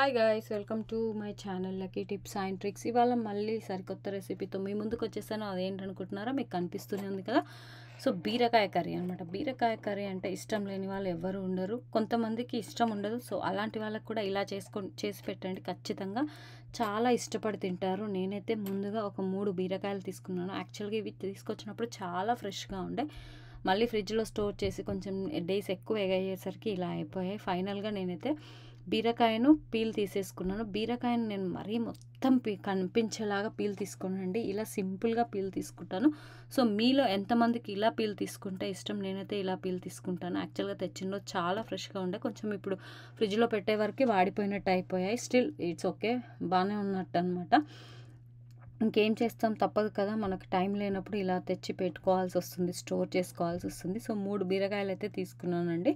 Hi guys, welcome to my channel lucky tips and tricks. ఇవాళ మళ్ళీ సరికొత్త రెసిపీతో మీ ముందుకు వచ్చేసాను. అదేంటనుకుంటున్నారో మీకు కనిపిస్తూనే ఉంది కదా. సో బీరకాయ కర్రీ అనమాట. బీరకాయ కర్రీ అంటే ఇష్టం లేని వాళ్ళు ఎవరు ఉండరు, కొంతమందికి ఇష్టం ఉండదు. సో అలాంటి వాళ్ళకి కూడా ఇలా చేసి పెట్టండి, ఖచ్చితంగా చాలా ఇష్టపడి తింటారు. నేనైతే ముందుగా ఒక 3 బీరకాయలు తీసుకున్నాను. యాక్చువల్గా ఇవి తీసుకొచ్చినప్పుడు చాలా ఫ్రెష్గా ఉండే, మళ్ళీ ఫ్రిడ్జ్లో స్టోర్ చేసి కొంచెం డేస్ ఎక్కువ అయ్యేసరికి ఇలా అయిపోయాయి. ఫైనల్గా నేనైతే బీరకాయను పీల్ తీసేసుకున్నాను. బీరకాయను నేను మరీ మొత్తం కనిపించేలాగా పీల్ తీసుకోనండి, ఇలా సింపుల్గా పీల్ తీసుకుంటాను. సో మీలో ఎంతమందికి ఇలా పీల్ తీసుకుంటే ఇష్టం? నేనైతే ఇలా పీల్ తీసుకుంటాను. యాక్చువల్గా తెచ్చిన చాలా ఫ్రెష్గా ఉండే, కొంచెం ఇప్పుడు ఫ్రిడ్జ్లో పెట్టే వరకు వాడిపోయినట్టు అయిపోయాయి. స్టిల్ ఇట్స్ ఓకే, బాగానే ఉన్నట్టు అనమాట. ఇంకేం చేస్తాం, తప్పదు కదా, మనకు టైం లేనప్పుడు ఇలా తెచ్చి పెట్టుకోవాల్సి వస్తుంది, స్టోర్ చేసుకోవాల్సి వస్తుంది. సో 3 బీరకాయలు అయితే తీసుకున్నానండి.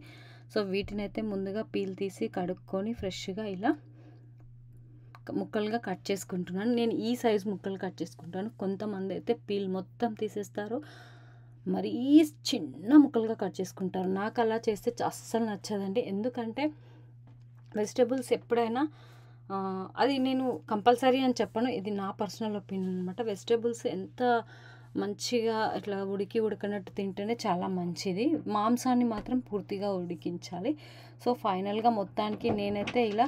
సో వీటిని అయితే ముందుగా పీల్ తీసి కడుక్కొని ఫ్రెష్గా ఇలా ముక్కలుగా కట్ చేసుకుంటున్నాను. నేను ఈ సైజు ముక్కలు కట్ చేసుకుంటాను. కొంతమంది అయితే పీల్ మొత్తం తీసేస్తారు, మరీ చిన్న ముక్కలుగా కట్ చేసుకుంటారు. నాకు అలా చేస్తే అస్సలు నచ్చదండి. ఎందుకంటే వెజిటేబుల్స్ ఎప్పుడైనా అది నేను కంపల్సరీ అని చెప్పను, ఇది నా పర్సనల్ ఒపీనియన్ అనమాట. వెజిటేబుల్స్ ఎంత మంచిగా ఇట్లా ఉడకనట్టు తింటేనే చాలా మంచిది. మాంసాన్ని మాత్రం పూర్తిగా ఉడికించాలి. సో ఫైనల్గా మొత్తానికి నేనైతే ఇలా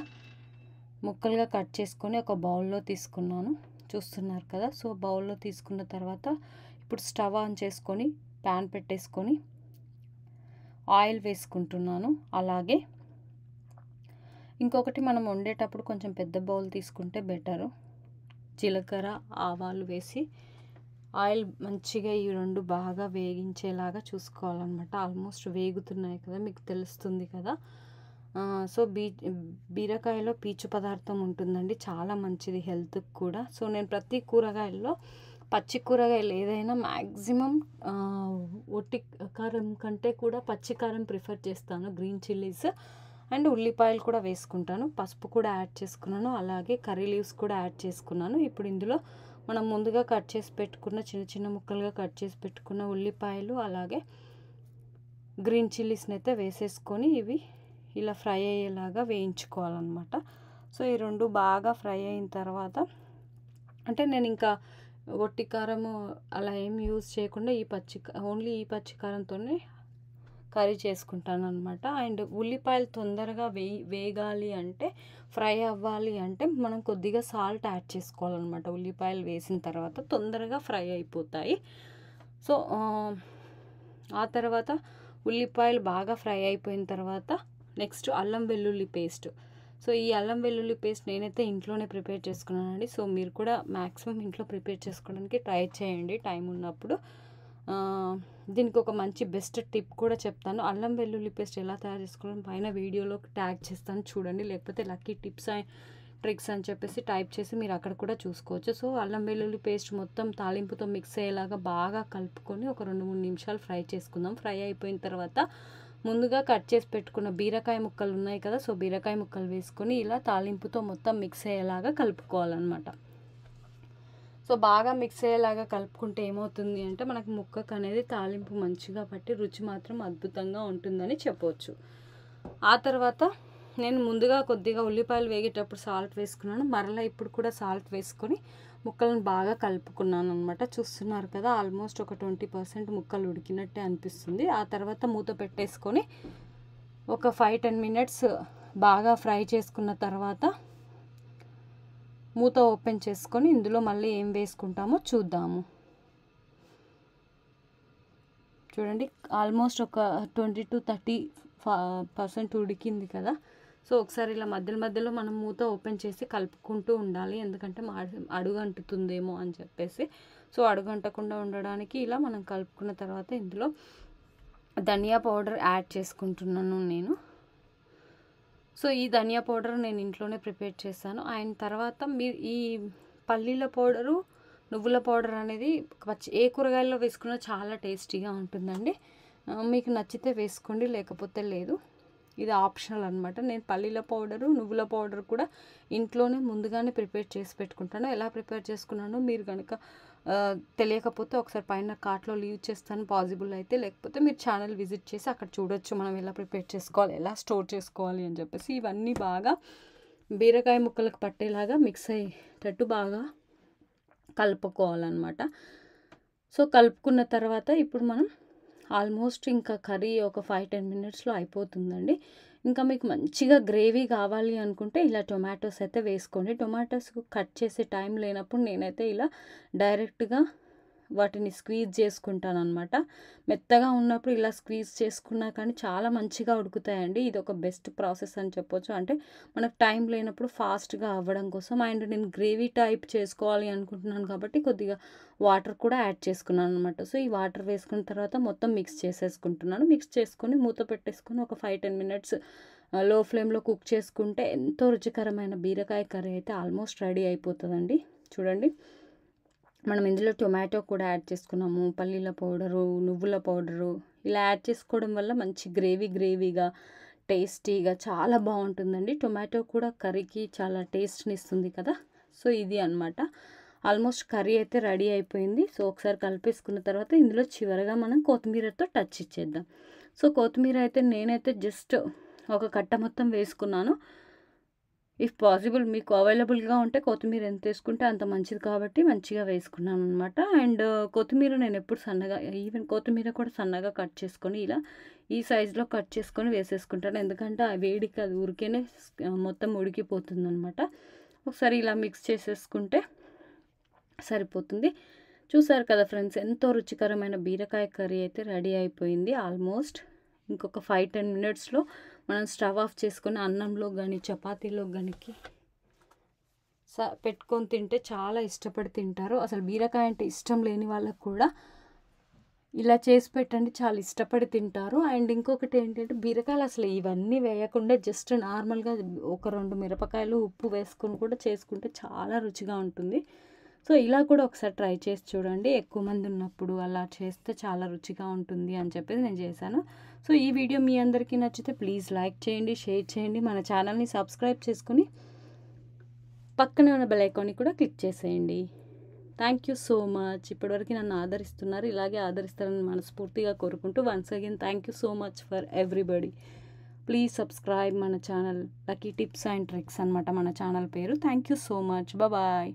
ముక్కలుగా కట్ చేసుకొని ఒక బౌల్లో తీసుకున్నాను, చూస్తున్నారు కదా. సో బౌల్లో తీసుకున్న తర్వాత ఇప్పుడు స్టవ్ ఆన్ చేసుకొని ప్యాన్ పెట్టేసుకొని ఆయిల్ వేసుకుంటున్నాను. అలాగే ఇంకొకటి, మనం వండేటప్పుడు కొంచెం పెద్ద బౌల్ తీసుకుంటే బెటరు. జీలకర్ర ఆవాలు వేసి ఆయిల్ మంచిగా ఈ 2 బాగా వేగించేలాగా చూసుకోవాలన్నమాట. ఆల్మోస్ట్ వేగుతున్నాయి కదా, మీకు తెలుస్తుంది కదా. సో బీరకాయలో పీచు పదార్థం ఉంటుందండి, చాలా మంచిది హెల్త్కి కూడా. సో నేను ప్రతి కూరగాయల్లో, పచ్చి కూరగాయలు ఏదైనా మ్యాక్సిమం ఒట్టి కారం కంటే కూడా పచ్చి కారం ప్రిఫర్ చేస్తాను. గ్రీన్ చిల్లీస్ అండ్ ఉల్లిపాయలు కూడా వేసుకుంటాను. పసుపు కూడా యాడ్ చేసుకున్నాను, అలాగే కర్రీ లీవ్స్ కూడా యాడ్ చేసుకున్నాను. ఇప్పుడు ఇందులో మనం ముందుగా కట్ చేసి పెట్టుకున్న చిన్న ముక్కలుగా కట్ చేసి పెట్టుకున్న ఉల్లిపాయలు అలాగే గ్రీన్ చిల్లీస్ని అయితే వేసేసుకొని ఇవి ఇలా ఫ్రై అయ్యేలాగా వేయించుకోవాలన్నమాట. సో ఈ 2 బాగా ఫ్రై అయిన తర్వాత, అంటే నేను ఇంకా ఒట్టి కారము అలా ఏం యూజ్ చేయకుండా ఓన్లీ ఈ పచ్చి కారంతోనే కర్రీ చేసుకుంటాను అనమాట. అండ్ ఉల్లిపాయలు తొందరగా వేగాలి అంటే, ఫ్రై అవ్వాలి అంటే మనం కొద్దిగా సాల్ట్ యాడ్ చేసుకోవాలన్నమాట. ఉల్లిపాయలు వేసిన తర్వాత తొందరగా ఫ్రై అయిపోతాయి. సో ఆ తర్వాత ఉల్లిపాయలు బాగా ఫ్రై అయిపోయిన తర్వాత నెక్స్ట్ అల్లం వెల్లుల్లి పేస్ట్. సో ఈ అల్లం వెల్లుల్లి పేస్ట్ నేనైతే ఇంట్లోనే ప్రిపేర్ చేసుకున్నానండి. సో మీరు కూడా మ్యాక్సిమం ఇంట్లో ప్రిపేర్ చేసుకోవడానికి ట్రై చేయండి టైం ఉన్నప్పుడు. దీనికి ఒక మంచి బెస్ట్ టిప్ కూడా చెప్తాను. అల్లం వెల్లుల్లి పేస్ట్ ఎలా తయారు చేసుకోవడం పైన వీడియోలో ట్యాగ్ చేస్తాను, చూడండి. లేకపోతే లక్కీ టిప్స్ అండ్ ట్రిక్స్ అని చెప్పేసి టైప్ చేసి మీరు అక్కడ కూడా చూసుకోవచ్చు. సో అల్లం వెల్లుల్లి పేస్ట్ మొత్తం తాలింపుతో మిక్స్ అయ్యేలాగా బాగా కలుపుకొని ఒక 2-3 నిమిషాలు ఫ్రై చేసుకుందాం. ఫ్రై అయిపోయిన తర్వాత ముందుగా కట్ చేసి పెట్టుకున్న బీరకాయ ముక్కలు ఉన్నాయి కదా, సో బీరకాయ ముక్కలు వేసుకొని ఇలా తాలింపుతో మొత్తం మిక్స్ అయ్యేలాగా కలుపుకోవాలన్నమాట. సో బాగా మిక్స్ అయ్యేలాగా కలుపుకుంటే ఏమవుతుంది అంటే, మనకు ముక్కకు అనేది తాలింపు మంచిగా పట్టి రుచి మాత్రం అద్భుతంగా ఉంటుందని చెప్పవచ్చు. ఆ తర్వాత నేను ముందుగా కొద్దిగా ఉల్లిపాయలు వేగేటప్పుడు సాల్ట్ వేసుకున్నాను, మరలా ఇప్పుడు కూడా సాల్ట్ వేసుకొని ముక్కలను బాగా కలుపుకున్నాను అనమాట. చూస్తున్నారు కదా, ఆల్మోస్ట్ ఒక 20% ముక్కలు ఉడికినట్టే అనిపిస్తుంది. ఆ తర్వాత మూత పెట్టేసుకొని ఒక 5-10 మినిట్స్ బాగా ఫ్రై చేసుకున్న తర్వాత మూత ఓపెన్ చేసుకొని ఇందులో మళ్ళీ ఏం వేసుకుంటామో చూద్దాము. చూడండి, ఆల్మోస్ట్ ఒక 20-30% ఉడికింది కదా. సో ఒకసారి ఇలా మధ్యలో మనం మూత ఓపెన్ చేసి కలుపుకుంటూ ఉండాలి, ఎందుకంటే అడుగు అంటుతుందేమో అని చెప్పేసి. సో అడుగంటకుండా ఉండడానికి ఇలా మనం కలుపుకున్న తర్వాత ఇందులో ధనియా పౌడర్ యాడ్ చేసుకుంటున్నాను నేను. సో ఈ ధనియా పౌడర్ నేను ఇంట్లోనే ప్రిపేర్ చేశాను. ఆయన తర్వాత మీరు ఈ పల్లీల పౌడరు, నువ్వుల పౌడర్ అనేది ఏ కూరగాయల్లో వేసుకున్నా చాలా టేస్టీగా ఉంటుందండి. మీకు నచ్చితే వేసుకోండి, లేకపోతే లేదు, ఇది ఆప్షనల్ అనమాట. నేను పల్లీల పౌడరు, నువ్వుల పౌడర్ కూడా ఇంట్లోనే ముందుగానే ప్రిపేర్ చేసి పెట్టుకుంటాను. ఎలా ప్రిపేర్ చేసుకున్నానో మీరు కనుక తెలియకపోతే ఒకసారి పైన కార్ట్లో లీవ్ చేస్తాను పాసిబుల్ అయితే, లేకపోతే మీరు ఛానల్ విజిట్ చేసి అక్కడ చూడొచ్చు మనం ఎలా ప్రిపేర్ చేసుకోవాలి, ఎలా స్టోర్ చేసుకోవాలి అని చెప్పేసి. ఇవన్నీ బాగా బీరకాయ ముక్కలకు పట్టేలాగా మిక్స్ అయ్యేటట్టు బాగా కలుపుకోవాలన్నమాట. సో కలుపుకున్న తర్వాత ఇప్పుడు మనం ఆల్మోస్ట్ ఇంకా కర్రీ ఒక 5-10 మినిట్స్లో అయిపోతుందండి. ఇంకా మీకు మంచిగా గ్రేవీ కావాలి అనుకుంటే ఇలా టొమాటోస్ అయితే వేసుకోండి. టొమాటోస్ కట్ చేసే టైం లేనప్పుడు నేనైతే ఇలా డైరెక్ట్గా వాటిని స్క్వీజ్ చేసుకుంటాను అనమాట. మెత్తగా ఉన్నప్పుడు ఇలా స్క్వీజ్ చేసుకున్నా కానీ చాలా మంచిగా ఉడుకుతాయండి. ఇది ఒక బెస్ట్ ప్రాసెస్ అని చెప్పొచ్చు. అంటే మనకు టైం లేనప్పుడు ఫాస్ట్గా అవ్వడం కోసం. అండ్ నేను గ్రేవీ టైప్ చేసుకోవాలి అనుకుంటున్నాను కాబట్టి కొద్దిగా వాటర్ కూడా యాడ్ చేసుకున్నాను అనమాట. సో ఈ వాటర్ వేసుకున్న తర్వాత మొత్తం మిక్స్ చేసేసుకుంటున్నాను. మిక్స్ చేసుకొని మూత పెట్టేసుకొని ఒక 5-10 మినిట్స్ లో ఫ్లేమ్లో కుక్ చేసుకుంటే ఎంతో రుచికరమైన బీరకాయ కర్రీ అయితే ఆల్మోస్ట్ రెడీ అయిపోతుందండి. చూడండి, మనం ఇందులో టొమాటో కూడా యాడ్ చేసుకున్నాము, పల్లీల పౌడరు, నువ్వుల పౌడరు ఇలా యాడ్ చేసుకోవడం వల్ల మంచి గ్రేవీగా టేస్టీగా చాలా బాగుంటుందండి. టొమాటో కూడా కర్రీకి చాలా టేస్ట్ని ఇస్తుంది కదా. సో ఇది అనమాట. ఆల్మోస్ట్ కర్రీ అయితే రెడీ అయిపోయింది. సో ఒకసారి కలిపేసుకున్న తర్వాత ఇందులో చివరగా మనం కొత్తిమీరతో టచ్ ఇచ్చేద్దాం. సో కొత్తిమీర అయితే నేనైతే జస్ట్ ఒక కట్ట మొత్తం వేసుకున్నాను. ఇఫ్ పాసిబుల్ మీకు అవైలబుల్గా ఉంటే కొత్తిమీర ఎంత వేసుకుంటే అంత మంచిది కాబట్టి మంచిగా వేసుకున్నాను అనమాట. అండ్ కొత్తిమీర నేను ఎప్పుడు సన్నగా, ఈవెన్ కొత్తిమీర కూడా సన్నగా కట్ చేసుకొని ఇలా ఈ సైజులో కట్ చేసుకొని వేసేసుకుంటాను. ఎందుకంటే ఆ వేడికి అది ఊరికేనే మొత్తం ఉడికిపోతుంది అనమాట. ఒకసారి ఇలా మిక్స్ చేసేసుకుంటే సరిపోతుంది. చూసారు కదా ఫ్రెండ్స్, ఎంతో రుచికరమైన బీరకాయ కర్రీ అయితే రెడీ అయిపోయింది. ఆల్మోస్ట్ ఇంకొక 5-10 మినిట్స్లో మనం స్టవ్ ఆఫ్ చేసుకొని అన్నంలో కానీ చపాతీలో కానీ పెట్టుకొని తింటే చాలా ఇష్టపడి తింటారు. అసలు బీరకాయ అంటే ఇష్టం లేని వాళ్ళకు కూడా ఇలా చేసి పెట్టండి, చాలా ఇష్టపడి తింటారు. అండ్ ఇంకొకటి ఏంటంటే బీరకాయలు అసలు ఇవన్నీ వేయకుండా జస్ట్ నార్మల్గా ఒక 2 మిరపకాయలు ఉప్పు వేసుకొని కూడా చేసుకుంటే చాలా రుచిగా ఉంటుంది. సో ఇలా కూడా ఒకసారి ట్రై చేసి చూడండి. ఎక్కువ మంది ఉన్నప్పుడు అలా చేస్తే చాలా రుచిగా ఉంటుంది అని చెప్పేసి నేను చేశాను. సో ఈ వీడియో మీ అందరికీ నచ్చితే ప్లీజ్ లైక్ చేయండి, షేర్ చేయండి, మన ఛానల్ని సబ్స్క్రైబ్ చేసుకుని పక్కనే ఉన్న బెల్ ఐకాన్ని కూడా క్లిక్ చేసేయండి. Thank you so much. ఇప్పటివరకు నన్ను ఆదరిస్తున్నారు, ఇలాగే ఆదరిస్తారని మనస్ఫూర్తిగా కోరుకుంటూ once again thank you so much for everybody. Please subscribe మన channel. Lucky tips and tricks అనమాట మన ఛానల్ పేరు. Thank you so much. Bye.